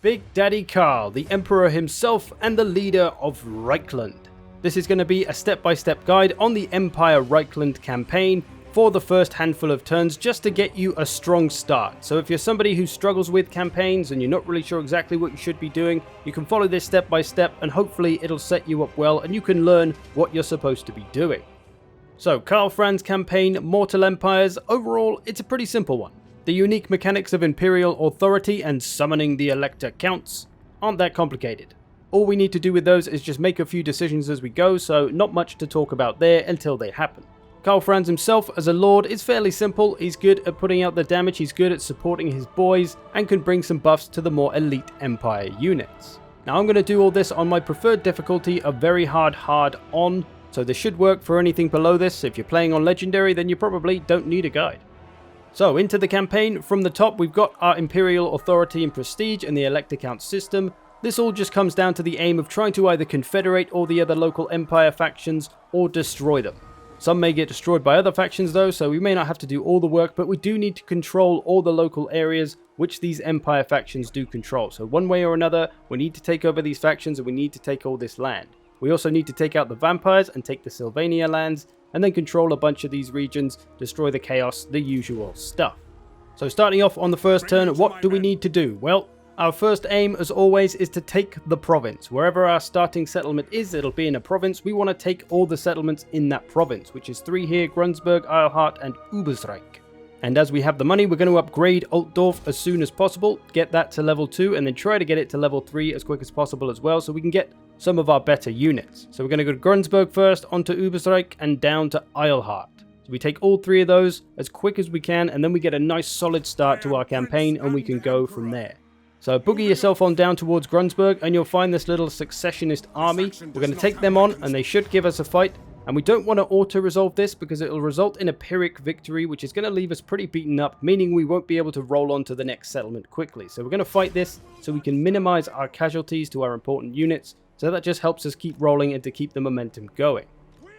Big Daddy Karl, the Emperor himself and the leader of Reikland. This is going to be a step-by-step guide on the Empire Reikland campaign for the first handful of turns, just to get you a strong start. So if you're somebody who struggles with campaigns and you're not really sure exactly what you should be doing, you can follow this step by step and hopefully it'll set you up well and you can learn what you're supposed to be doing. So Karl Franz Campaign, Mortal Empires, overall it's a pretty simple one. The unique mechanics of Imperial Authority and summoning the Elector Counts aren't that complicated. All we need to do with those is just make a few decisions as we go, so not much to talk about there until they happen. Karl Franz himself as a lord is fairly simple. He's good at putting out the damage, he's good at supporting his boys, and can bring some buffs to the more elite Empire units. Now I'm going to do all this on my preferred difficulty of very hard on, so this should work for anything below this. If you're playing on Legendary, then you probably don't need a guide. So into the campaign, from the top we've got our Imperial Authority and Prestige and the Elector Count system. This all just comes down to the aim of trying to either confederate all the other local Empire factions or destroy them. Some may get destroyed by other factions though, so we may not have to do all the work, but we do need to control all the local areas which these Empire factions do control. So one way or another, we need to take over these factions and we need to take all this land. We also need to take out the vampires and take the Sylvania lands, and then control a bunch of these regions, destroy the chaos, the usual stuff. So starting off on the first turn, what do we need to do? Well, our first aim, as always, is to take the province. Wherever our starting settlement is, it'll be in a province. We want to take all the settlements in that province, which is 3 here, Grunsberg, Eilhart, and Ubersreich. And as we have the money, we're going to upgrade Altdorf as soon as possible, get that to level 2, and then try to get it to level 3 as quick as possible as well, so we can get some of our better units. So we're going to go to Grunsberg first, onto Ubersreich, and down to Eilhart. So we take all 3 of those as quick as we can, and then we get a nice solid start to our campaign, and we can go from there. So boogie yourself on down towards Grunsberg, and you'll find this little successionist army. We're going to take them on, and they should give us a fight. And we don't want to auto-resolve this because it will result in a Pyrrhic victory, which is going to leave us pretty beaten up, meaning we won't be able to roll on to the next settlement quickly. So we're going to fight this so we can minimize our casualties to our important units. So that just helps us keep rolling and to keep the momentum going.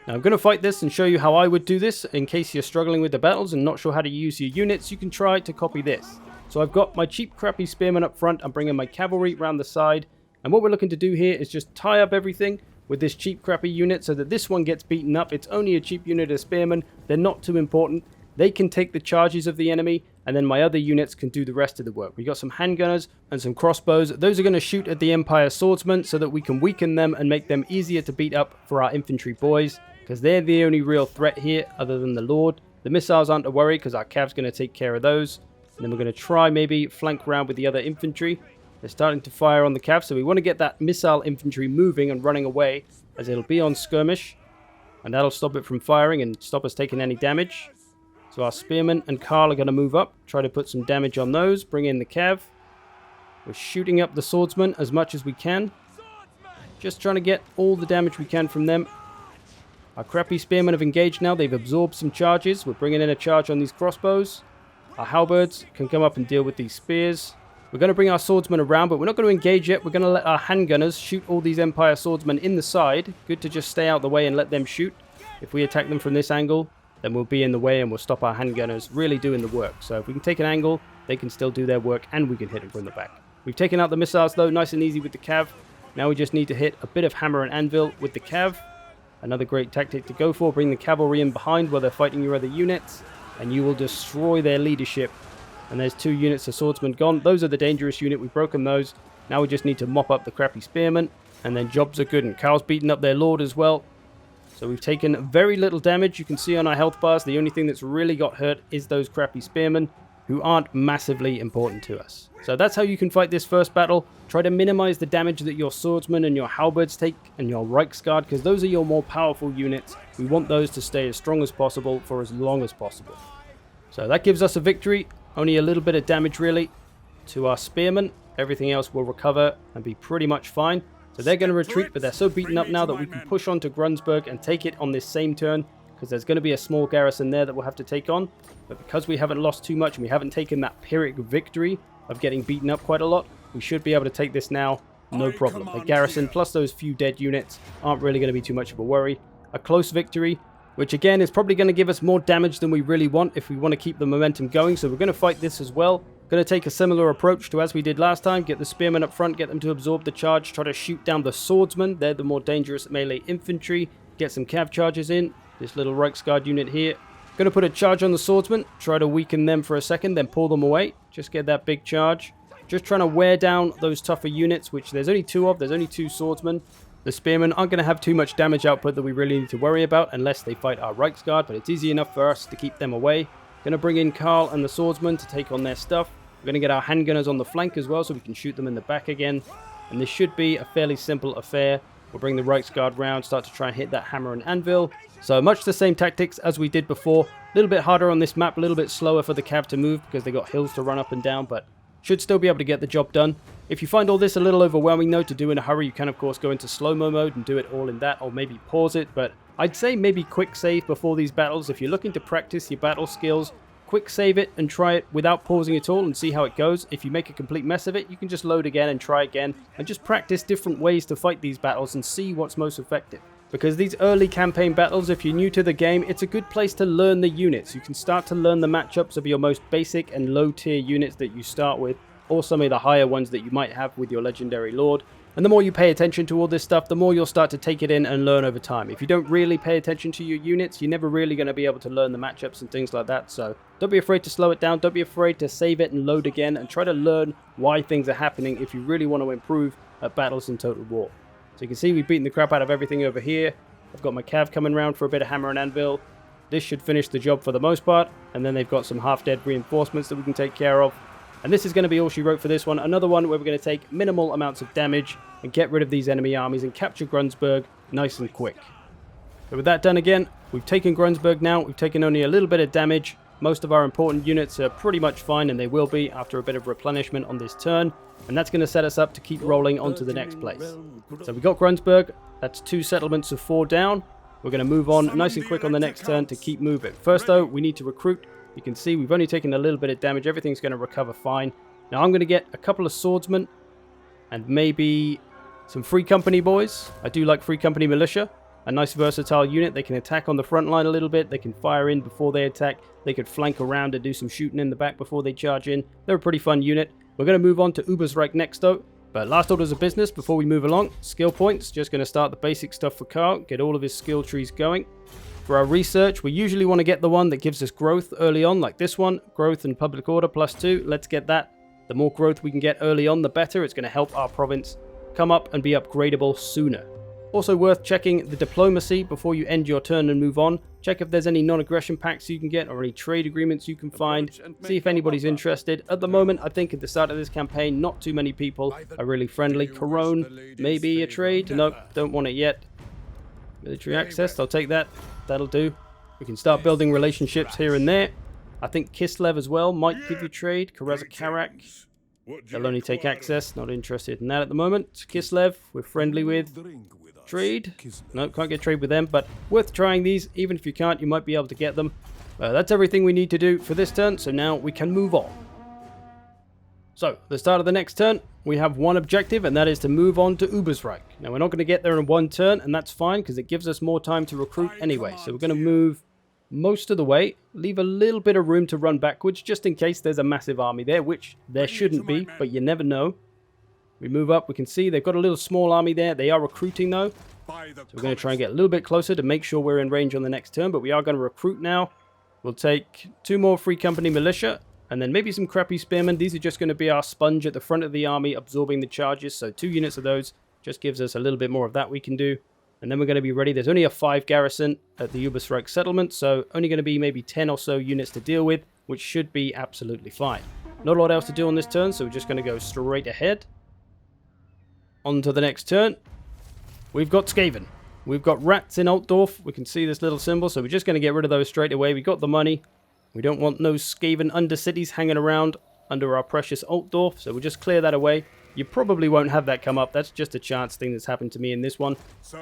Now I'm going to fight this and show you how I would do this. In case you're struggling with the battles and not sure how to use your units, you can try to copy this. So I've got my cheap crappy spearmen up front. I'm bringing my cavalry around the side. And what we're looking to do here is just tie up everything with this cheap crappy unit so that this one gets beaten up. It's only a cheap unit of spearmen. They're not too important. They can take the charges of the enemy, and then my other units can do the rest of the work. We got some handgunners and some crossbows. Those are going to shoot at the Empire swordsmen so that we can weaken them and make them easier to beat up for our infantry boys, because they're the only real threat here other than the Lord. The missiles aren't a worry because our cav's going to take care of those. And then we're going to try maybe flank around with the other infantry. They're starting to fire on the cav, so we want to get that missile infantry moving and running away, as it'll be on skirmish, and that'll stop it from firing and stop us taking any damage. So our spearmen and Karl are going to move up, try to put some damage on those, bring in the cav. We're shooting up the swordsmen as much as we can, just trying to get all the damage we can from them. Our crappy spearmen have engaged now. They've absorbed some charges. We're bringing in a charge on these crossbows. Our halberds can come up and deal with these spears. We're going to bring our swordsmen around, but we're not going to engage yet. We're going to let our handgunners shoot all these Empire swordsmen in the side. Good to just stay out the way and let them shoot. If we attack them from this angle, then we'll be in the way and we'll stop our handgunners really doing the work. So if we can take an angle, they can still do their work and we can hit them from the back. We've taken out the missiles though, nice and easy with the cav. Now we just need to hit a bit of hammer and anvil with the cav. Another great tactic to go for. Bring the cavalry in behind while they're fighting your other units, and you will destroy their leadership. And there's 2 units of swordsmen gone. Those are the dangerous unit. We've broken those. Now we just need to mop up the crappy spearmen. And then jobs are good. And Karl's beaten up their lord as well. So we've taken very little damage. You can see on our health bars, the only thing that's really got hurt is those crappy spearmen, who aren't massively important to us. So that's how you can fight this first battle. Try to minimize the damage that your swordsmen and your halberds take, and your Reichsguard, because those are your more powerful units. We want those to stay as strong as possible for as long as possible. So that gives us a victory. Only a little bit of damage really to our spearmen. Everything else will recover and be pretty much fine. So they're going to retreat, but they're so beaten up now that we can push on to Grunsberg and take it on this same turn, because there's going to be a small garrison there that we'll have to take on. But because we haven't lost too much and we haven't taken that Pyrrhic victory of getting beaten up quite a lot, we should be able to take this now, no problem. The garrison plus those few dead units aren't really going to be too much of a worry. A close victory, which again is probably going to give us more damage than we really want if we want to keep the momentum going. So we're going to fight this as well. Going to take a similar approach to as we did last time. Get the spearmen up front, get them to absorb the charge, try to shoot down the swordsmen. They're the more dangerous melee infantry. Get some cav charges in. This little Reiksguard unit here. Going to put a charge on the swordsmen, try to weaken them for a second, then pull them away. Just get that big charge. Just trying to wear down those tougher units, which there's only 2 of. There's only 2 swordsmen. The spearmen aren't going to have too much damage output that we really need to worry about unless they fight our Reiksguard, but it's easy enough for us to keep them away. Going to bring in Karl and the swordsmen to take on their stuff. We're going to get our handgunners on the flank as well so we can shoot them in the back again. And this should be a fairly simple affair. We'll bring the Reiksguard round, start to try and hit that hammer and anvil. So much the same tactics as we did before. A little bit harder on this map, a little bit slower for the cav to move because they got hills to run up and down, but should still be able to get the job done. If you find all this a little overwhelming though to do in a hurry, you can of course go into slow-mo mode and do it all in that, or maybe pause it, but I'd say maybe quick save before these battles. If you're looking to practice your battle skills, quick save it and try it without pausing at all and see how it goes. If you make a complete mess of it, you can just load again and try again and just practice different ways to fight these battles and see what's most effective. Because these early campaign battles, if you're new to the game, it's a good place to learn the units. You can start to learn the matchups of your most basic and low tier units that you start with, or some of the higher ones that you might have with your legendary lord. And the more you pay attention to all this stuff, the more you'll start to take it in and learn over time. If you don't really pay attention to your units, you're never really going to be able to learn the matchups and things like that. So don't be afraid to slow it down. Don't be afraid to save it and load again and try to learn why things are happening if you really want to improve at battles in Total War. So you can see we've beaten the crap out of everything over here. I've got my cav coming around for a bit of hammer and anvil. This should finish the job for the most part. And then they've got some half-dead reinforcements that we can take care of. And this is going to be all she wrote for this one. Another one where we're going to take minimal amounts of damage and get rid of these enemy armies and capture Grunsberg nice and quick. So with that done again, we've taken Grunsberg now. We've taken only a little bit of damage. Most of our important units are pretty much fine, and they will be after a bit of replenishment on this turn. And that's going to set us up to keep rolling on to the next place. So we got Grunsberg. That's 2 settlements of 4 down. We're going to move on nice and quick on the next turn to keep moving. First though, we need to recruit. You can see we've only taken a little bit of damage. Everything's going to recover fine. Now I'm going to get a couple of swordsmen and maybe some Free Company boys. I do like Free Company militia. A nice versatile unit. They can attack on the front line a little bit. They can fire in before they attack. They could flank around and do some shooting in the back before they charge in. They're a pretty fun unit. We're going to move on to Ubersreich next though. But last orders of business before we move along. Skill points. Just going to start the basic stuff for Karl. Get all of his skill trees going. For our research, we usually want to get the one that gives us growth early on, like this one. Growth and public order +2. Let's get that. The more growth we can get early on, the better. It's going to help our province come up and be upgradable sooner. Also worth checking the diplomacy before you end your turn and move on. Check if there's any non-aggression pacts you can get or any trade agreements you can find. See if anybody's interested. At the moment, I think at the start of this campaign, not too many people are really friendly. Corone, maybe a trade? Nope, don't want it yet. Military access, I'll take that. That'll do. We can start building relationships here and there. I think Kislev as well might give you trade. Karazakarak, they'll only take access. Not interested in that at the moment. Kislev, we're friendly with. Trade? No, can't get trade with them, but worth trying these. Even if you can't, you might be able to get them. That's everything we need to do for this turn, so now we can move on. So, the start of the next turn, we have one objective, and that is to move on to Ubersreich. Now, we're not going to get there in one turn, and that's fine, because it gives us more time to recruit anyway. So we're going to move most of the way, leave a little bit of room to run backwards, just in case there's a massive army there, which there shouldn't be, but you never know. We move up, we can see they've got a little small army there. They are recruiting, though. So we're going to try and get a little bit closer to make sure we're in range on the next turn, but we are going to recruit now. We'll take 2 more Free Company militia. And then maybe some crappy spearmen. These are just going to be our sponge at the front of the army, absorbing the charges. So 2 units of those just gives us a little bit more of that we can do. And then we're going to be ready. There's only a 5 garrison at the Ubersreich settlement, so only going to be maybe 10 or so units to deal with, which should be absolutely fine. Not a lot else to do on this turn, so we're just going to go straight ahead. On to the next turn. We've got Skaven. We've got rats in Altdorf. We can see this little symbol, so we're just going to get rid of those straight away. We got the money. We don't want no Skaven undercities hanging around under our precious Altdorf, so we'll just clear that away. You probably won't have that come up. That's just a chance thing that's happened to me in this one.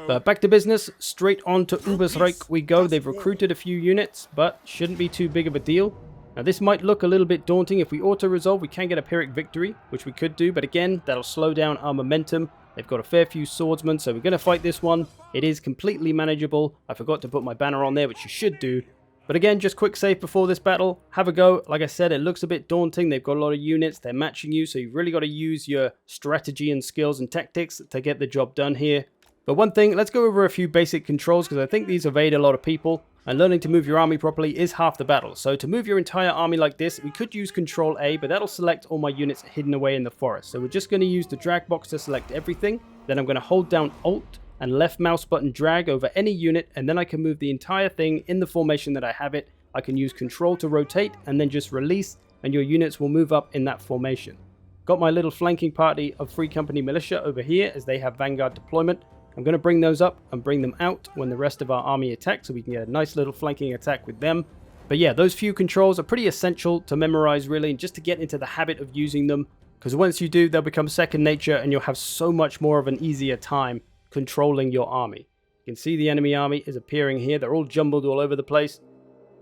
But back to business. Straight on to Ubersreich we go. They've recruited a few units, but shouldn't be too big of a deal. Now this might look a little bit daunting. If we auto-resolve, we can get a Pyrrhic victory, which we could do, but again, that'll slow down our momentum. They've got a fair few swordsmen, so we're going to fight this one. It is completely manageable. I forgot to put my banner on there, which you should do. But again, just quick save before this battle. Have a go. Like I said, it looks a bit daunting. They've got a lot of units. They're matching you. So you've really got to use your strategy and skills and tactics to get the job done here. But one thing, let's go over a few basic controls because I think these evade a lot of people. And learning to move your army properly is half the battle. So to move your entire army like this, we could use Control A, but that'll select all my units hidden away in the forest. So we're just going to use the drag box to select everything. Then I'm going to hold down Alt and left mouse button drag over any unit, and then I can move the entire thing in the formation that I have it. I can use Control to rotate and then just release, and your units will move up in that formation. Got my little flanking party of Free Company Militia over here as they have Vanguard deployment. I'm going to bring those up and bring them out when the rest of our army attack, so we can get a nice little flanking attack with them. But yeah, those few controls are pretty essential to memorize really, and just to get into the habit of using them, because once you do, they'll become second nature and you'll have so much more of an easier time controlling your army. You can see the enemy army is appearing here. They're all jumbled all over the place.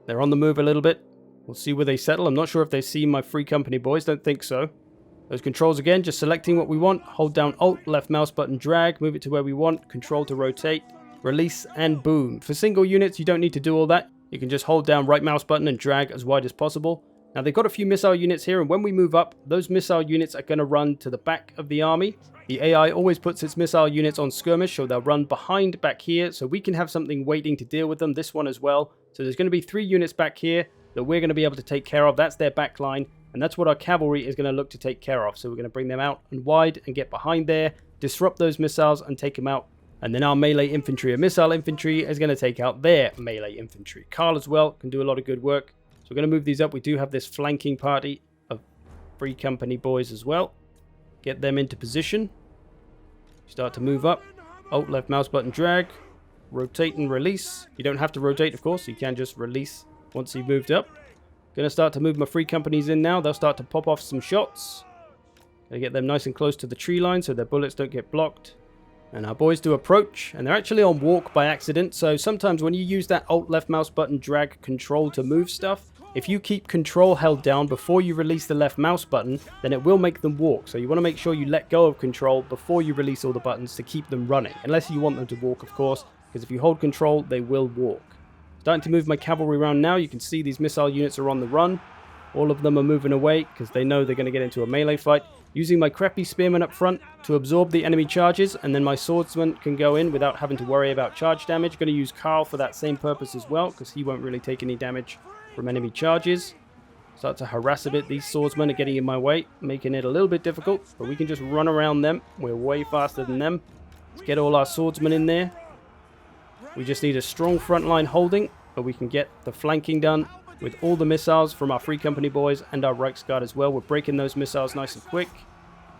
They're on the move a little bit. We'll see where they settle. I'm not sure if they've seen my Free Company boys. Don't think so. Those controls again, just selecting what we want. Hold down Alt, left mouse button drag, move it to where we want. Control to rotate, release, and boom. For single units, you don't need to do all that. You can just hold down right mouse button and drag as wide as possible. Now they've got a few missile units here, and when we move up, those missile units are going to run to the back of the army. The AI always puts its missile units on skirmish, so they'll run behind back here, so we can have something waiting to deal with them, this one as well. So there's going to be 3 units back here that we're going to be able to take care of. That's their back line, and that's what our cavalry is going to look to take care of. So we're going to bring them out and wide and get behind there, disrupt those missiles and take them out. And then our melee infantry and missile infantry is going to take out their melee infantry. Karl as well can do a lot of good work. So we're going to move these up. We do have this flanking party of Free Company boys as well. Get them into position. Start to move up. Alt, left mouse button drag. Rotate and release. You don't have to rotate, of course. You can just release once you've moved up. Going to start to move my Free Companies in now. They'll start to pop off some shots. Going to get them nice and close to the tree line so their bullets don't get blocked. And our boys do approach, and they're actually on walk by accident, so sometimes when you use that Alt left mouse button drag Control to move stuff, if you keep Control held down before you release the left mouse button, then it will make them walk. So you want to make sure you let go of Control before you release all the buttons to keep them running, unless you want them to walk, of course, because if you hold Control, they will walk. Starting to move my cavalry around now. You can see these missile units are on the run. All of them are moving away because they know they're going to get into a melee fight. Using my crappy spearmen up front to absorb the enemy charges, and then my swordsman can go in without having to worry about charge damage. Going to use Karl for that same purpose as well, because he won't really take any damage from enemy charges. Start to harass a bit. These swordsmen are getting in my way, making it a little bit difficult, but we can just run around them. We're way faster than them. Let's get all our swordsmen in there. We just need a strong front line holding, but we can get the flanking done with all the missiles from our Free Company boys and our Reichsguard as well. We're breaking those missiles nice and quick.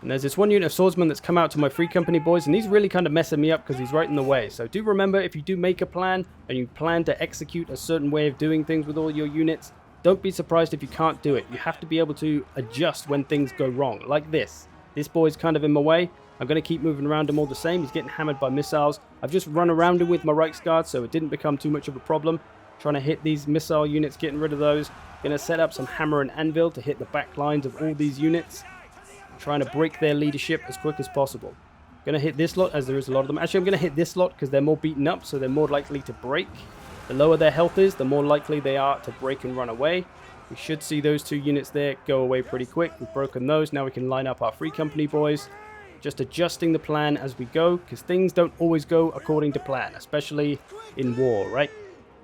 And there's this one unit of swordsmen that's come out to my Free Company boys, and he's really kind of messing me up because he's right in the way. So do remember, if you do make a plan and you plan to execute a certain way of doing things with all your units, don't be surprised if you can't do it. You have to be able to adjust when things go wrong, like this. This boy's kind of in my way. I'm going to keep moving around him all the same. He's getting hammered by missiles. I've just run around him with my Reichsguard, so it didn't become too much of a problem. Trying to hit these missile units, getting rid of those. Going to set up some hammer and anvil to hit the back lines of all these units. Trying to break their leadership as quick as possible. Going to hit this lot, as there is a lot of them. Actually, I'm going to hit this lot because they're more beaten up, so they're more likely to break. The lower their health is, the more likely they are to break and run away. We should see those 2 units there go away pretty quick. We've broken those. Now we can line up our Free Company boys. Just adjusting the plan as we go, because things don't always go according to plan, especially in war, right?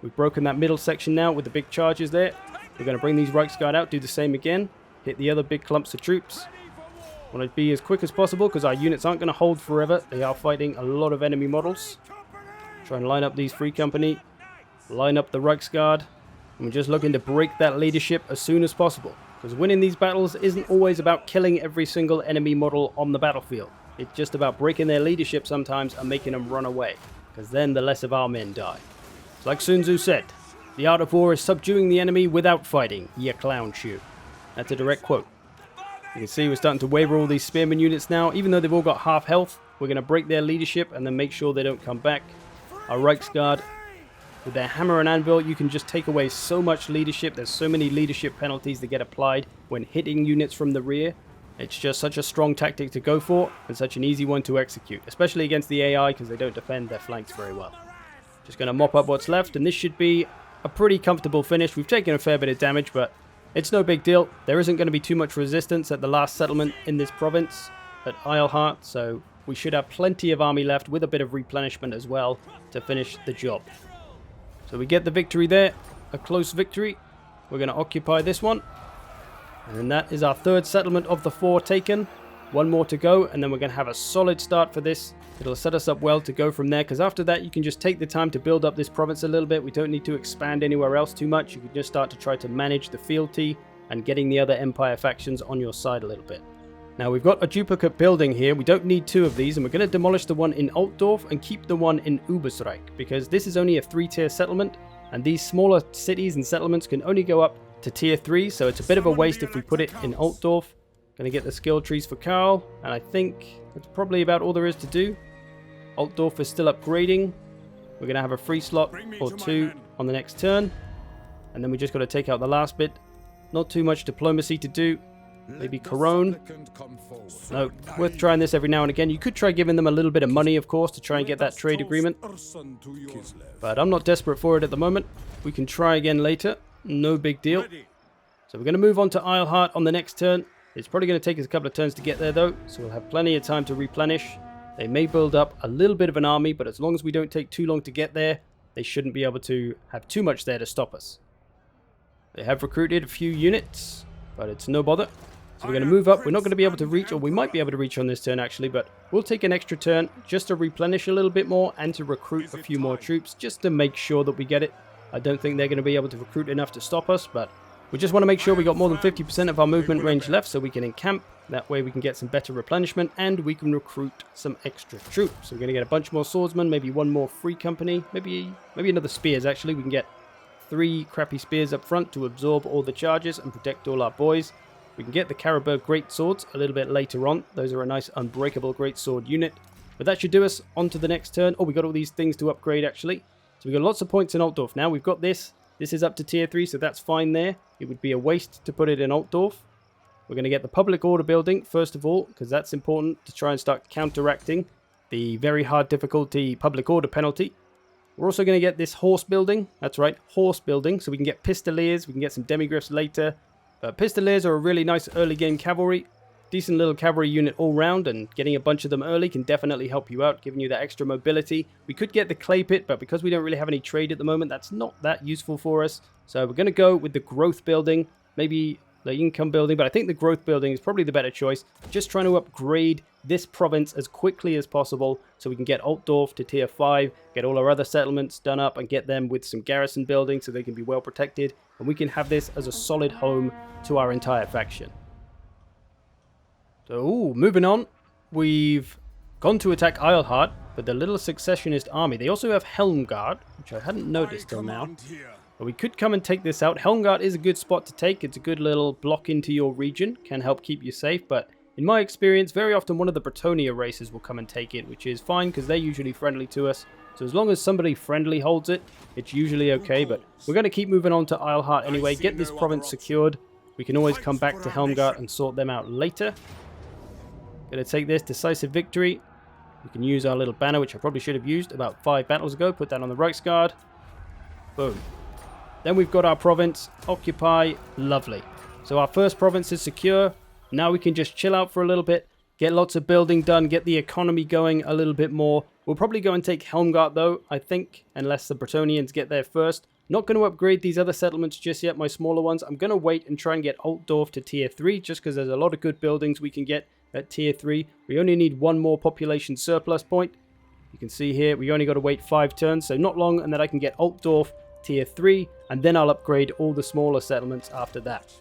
We've broken that middle section now with the big charges there. We're going to bring these Reichsguard out, do the same again. Hit the other big clumps of troops. Want to be as quick as possible because our units aren't going to hold forever. They are fighting a lot of enemy models. Try and line up these Free Company. Line up the Reichsguard. And we're just looking to break that leadership as soon as possible. Because winning these battles isn't always about killing every single enemy model on the battlefield. It's just about breaking their leadership sometimes and making them run away. Because then the less of our men die. It's like Sun Tzu said, the art of war is subduing the enemy without fighting, ye clown shoe. That's a direct quote. You can see we're starting to waver all these spearman units now. Even though they've all got half health, we're going to break their leadership and then make sure they don't come back. Our Reichsguard, with their hammer and anvil, you can just take away so much leadership. There's so many leadership penalties that get applied when hitting units from the rear. It's just such a strong tactic to go for and such an easy one to execute, especially against the AI because they don't defend their flanks very well. Just going to mop up what's left, and this should be a pretty comfortable finish. We've taken a fair bit of damage, but it's no big deal. There isn't going to be too much resistance at the last settlement in this province at Isleheart, so we should have plenty of army left with a bit of replenishment as well to finish the job. So we get the victory there, a close victory. We're going to occupy this one. And that is our third settlement of the 4 taken. One more to go, and then we're going to have a solid start for this. It'll set us up well to go from there, because after that you can just take the time to build up this province a little bit. We don't need to expand anywhere else too much. You can just start to try to manage the fealty and getting the other Empire factions on your side a little bit. Now we've got a duplicate building here. We don't need 2 of these, and we're going to demolish the one in Altdorf and keep the one in Ubersreich, because this is only a 3-tier settlement, and these smaller cities and settlements can only go up to tier 3, so it's a bit of a waste if we put it in Altdorf. Gonna get the skill trees for Karl, and I think that's probably about all there is to do. Altdorf is still upgrading. We're gonna have a free slot or 2 on the next turn, and then we just got to take out the last bit. Not too much diplomacy to do. Maybe Corone. No, worth trying this every now and again. You could try giving them a little bit of money, of course, to try and get that trade agreement, but I'm not desperate for it at the moment. We can try again later. No big deal. So we're going to move on to Isleheart on the next turn. It's probably going to take us a couple of turns to get there though, so we'll have plenty of time to replenish. They may build up a little bit of an army, but as long as we don't take too long to get there, they shouldn't be able to have too much there to stop us. They have recruited a few units, but it's no bother. So we're going to move up. We're not going to be able to reach, or we might be able to reach on this turn actually, but we'll take an extra turn just to replenish a little bit more and to recruit a few more troops, just to make sure that we get it. I don't think they're going to be able to recruit enough to stop us, but we just want to make sure we got more than 50% of our movement range left so we can encamp. That way we can get some better replenishment and we can recruit some extra troops. So we're going to get a bunch more swordsmen, maybe one more free company, maybe another spears actually. We can get 3 crappy spears up front to absorb all the charges and protect all our boys. We can get the Caribou great swords a little bit later on. Those are a nice unbreakable great sword unit. But that should do us on to the next turn. Oh, we got all these things to upgrade actually. So we've got lots of points in Altdorf now. We've got this. This is up to tier 3, so that's fine there. It would be a waste to put it in Altdorf. We're going to get the public order building first of all, because that's important to try and start counteracting the very hard difficulty public order penalty. We're also going to get this horse building. That's right, horse building. So we can get pistoliers. We can get some demigriffs later. Pistoliers are a really nice early game cavalry. Decent little cavalry unit all round, and getting a bunch of them early can definitely help you out, giving you that extra mobility. We could get the clay pit, but because we don't really have any trade at the moment, that's not that useful for us. So we're going to go with the growth building, maybe the income building, but I think the growth building is probably the better choice. Just trying to upgrade this province as quickly as possible so we can get Altdorf to tier 5, get all our other settlements done up and get them with some garrison building so they can be well protected, and we can have this as a solid home to our entire faction. So, moving on, we've gone to attack Isleheart with the little successionist army. They also have Helmgard, which I hadn't noticed till now. But we could come and take this out. Helmgard is a good spot to take. It's a good little block into your region. Can help keep you safe. But in my experience, very often one of the Bretonia races will come and take it, which is fine because they're usually friendly to us. So as long as somebody friendly holds it, it's usually okay. But we're going to keep moving on to Isleheart anyway. Get this province secured. We can always come back to Helmgard and sort them out later. Going to take this decisive victory. We can use our little banner, which I probably should have used about 5 battles ago. Put that on the Reichsguard. Boom. Then we've got our province. Occupy. Lovely. So our first province is secure. Now we can just chill out for a little bit. Get lots of building done. Get the economy going a little bit more. We'll probably go and take Helmgard though, I think. Unless the Bretonians get there first. Not going to upgrade these other settlements just yet, my smaller ones. I'm going to wait and try and get Altdorf to tier 3. Just because there's a lot of good buildings we can get at tier 3. We only need 1 more population surplus point. You can see here we only got to wait 5 turns, so not long, and then I can get Altdorf tier 3, and then I'll upgrade all the smaller settlements after that.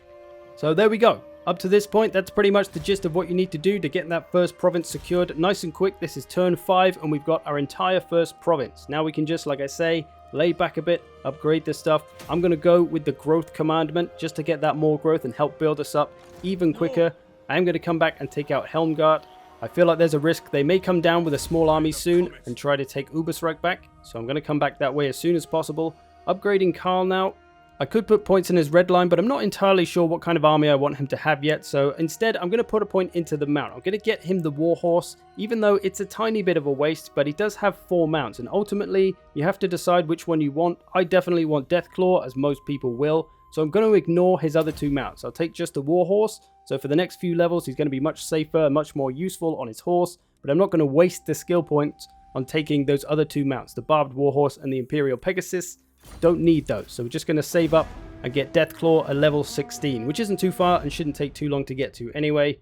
So there we go. Up to this point, that's pretty much the gist of what you need to do to get that first province secured. Nice and quick. This is turn 5, and we've got our entire first province. Now we can just, like I say, lay back a bit, upgrade this stuff. I'm going to go with the growth commandment just to get that more growth and help build us up even quicker. I am going to come back and take out Helmgard. I feel like there's a risk they may come down with a small army soon and try to take Ubersreich back. So I'm going to come back that way as soon as possible. Upgrading Karl now. I could put points in his red line, but I'm not entirely sure what kind of army I want him to have yet, so instead I'm going to put a point into the mount. I'm going to get him the warhorse, even though it's a tiny bit of a waste, but he does have 4 mounts, and ultimately you have to decide which one you want. I definitely want Deathclaw, as most people will, so I'm going to ignore his other 2 mounts. I'll take just the warhorse, so for the next few levels he's going to be much safer, much more useful on his horse, but I'm not going to waste the skill points on taking those other 2 mounts, the Barbed Warhorse and the Imperial Pegasus. Don't need those, so we're just going to save up and get Deathclaw at level 16, which isn't too far and shouldn't take too long to get to anyway.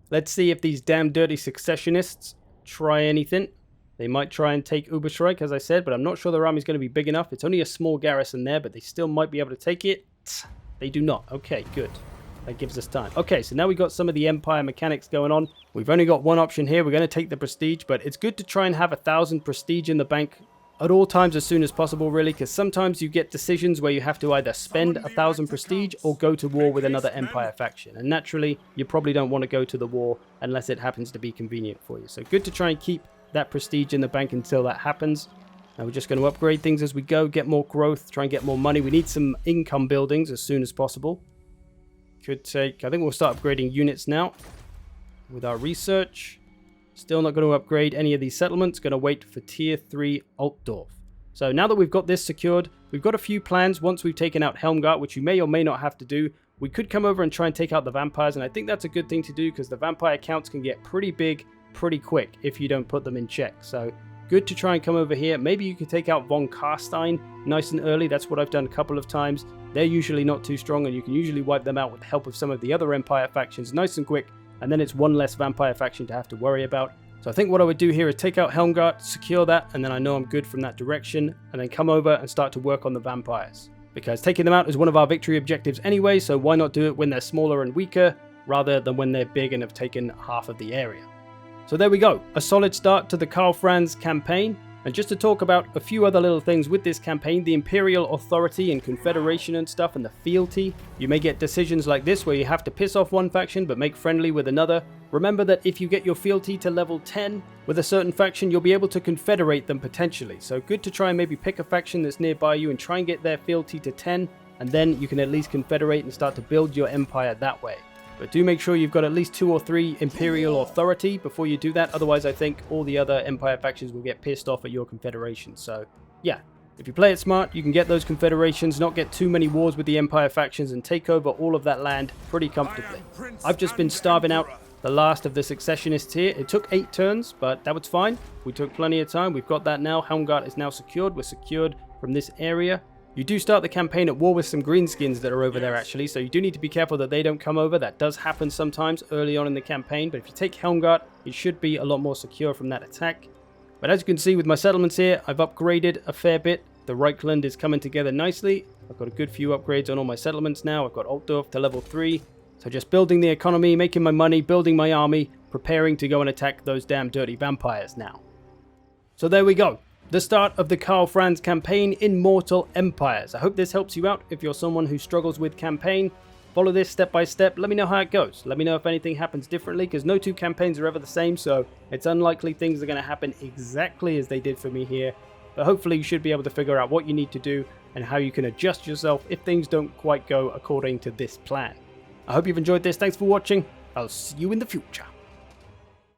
Let's see if these damn dirty successionists try anything. They might try and take Uberstrike, as I said, but I'm not sure their army's going to be big enough. It's only a small garrison there, but they still might be able to take it. They do not. Okay, good. That gives us time. Okay, so now we've got some of the Empire mechanics going on. We've only got one option here. We're going to take the Prestige, but it's good to try and have 1,000 Prestige in the bank at all times as soon as possible, really, because sometimes you get decisions where you have to either spend 1,000 Prestige or go to war with another Empire faction. And naturally, you probably don't want to go to the war unless it happens to be convenient for you. So good to try and keep that Prestige in the bank until that happens. And we're just going to upgrade things as we go, get more growth, try and get more money. We need some income buildings as soon as possible. Could take, I think we'll start upgrading units now with our research. Still not going to upgrade any of these settlements. Going to wait for tier 3 Altdorf. So now that we've got this secured, we've got a few plans once we've taken out Helmgart, which you may or may not have to do. We could come over and try and take out the vampires, and I think that's a good thing to do because the vampire counts can get pretty big pretty quick if you don't put them in check. So good to try and come over here. Maybe you could take out von Karstein nice and early. That's what I've done a couple of times. They're usually not too strong, and you can usually wipe them out with the help of some of the other Empire factions nice and quick. And then it's one less vampire faction to have to worry about. So I think what I would do here is take out Helmgart, secure that, and then I know I'm good from that direction, and then come over and start to work on the vampires. Because taking them out is one of our victory objectives anyway, so why not do it when they're smaller and weaker, rather than when they're big and have taken half of the area. So there we go, a solid start to the Karl Franz campaign. And just to talk about a few other little things with this campaign, the Imperial Authority and Confederation and stuff, and the fealty. You may get decisions like this where you have to piss off one faction but make friendly with another. Remember that if you get your fealty to level 10 with a certain faction, you'll be able to confederate them potentially. So good to try and maybe pick a faction that's nearby you and try and get their fealty to 10, and then you can at least confederate and start to build your empire that way. But do make sure you've got at least 2 or 3 Imperial Authority before you do that. Otherwise, I think all the other Empire factions will get pissed off at your confederation. So, yeah. If you play it smart, you can get those confederations, not get too many wars with the Empire factions, and take over all of that land pretty comfortably. I've just been starving out the last of the successionists here. It took 8 turns, but that was fine. We took plenty of time. We've got that now. Helmgart is now secured. We're secured from this area. You do start the campaign at war with some greenskins that are over there actually, so you do need to be careful that they don't come over. That does happen sometimes early on in the campaign, but if you take Helmgart, it should be a lot more secure from that attack. But as you can see with my settlements here, I've upgraded a fair bit. The Reikland is coming together nicely. I've got a good few upgrades on all my settlements now. I've got Altdorf to level 3. So just building the economy, making my money, building my army, preparing to go and attack those damn dirty vampires now. So there we go. The start of the Karl Franz campaign in Mortal Empires. I hope this helps you out if you're someone who struggles with campaign. Follow this step by step. Let me know how it goes. Let me know if anything happens differently, because no 2 campaigns are ever the same, so it's unlikely things are going to happen exactly as they did for me here. But hopefully you should be able to figure out what you need to do and how you can adjust yourself if things don't quite go according to this plan. I hope you've enjoyed this. Thanks for watching. I'll see you in the future.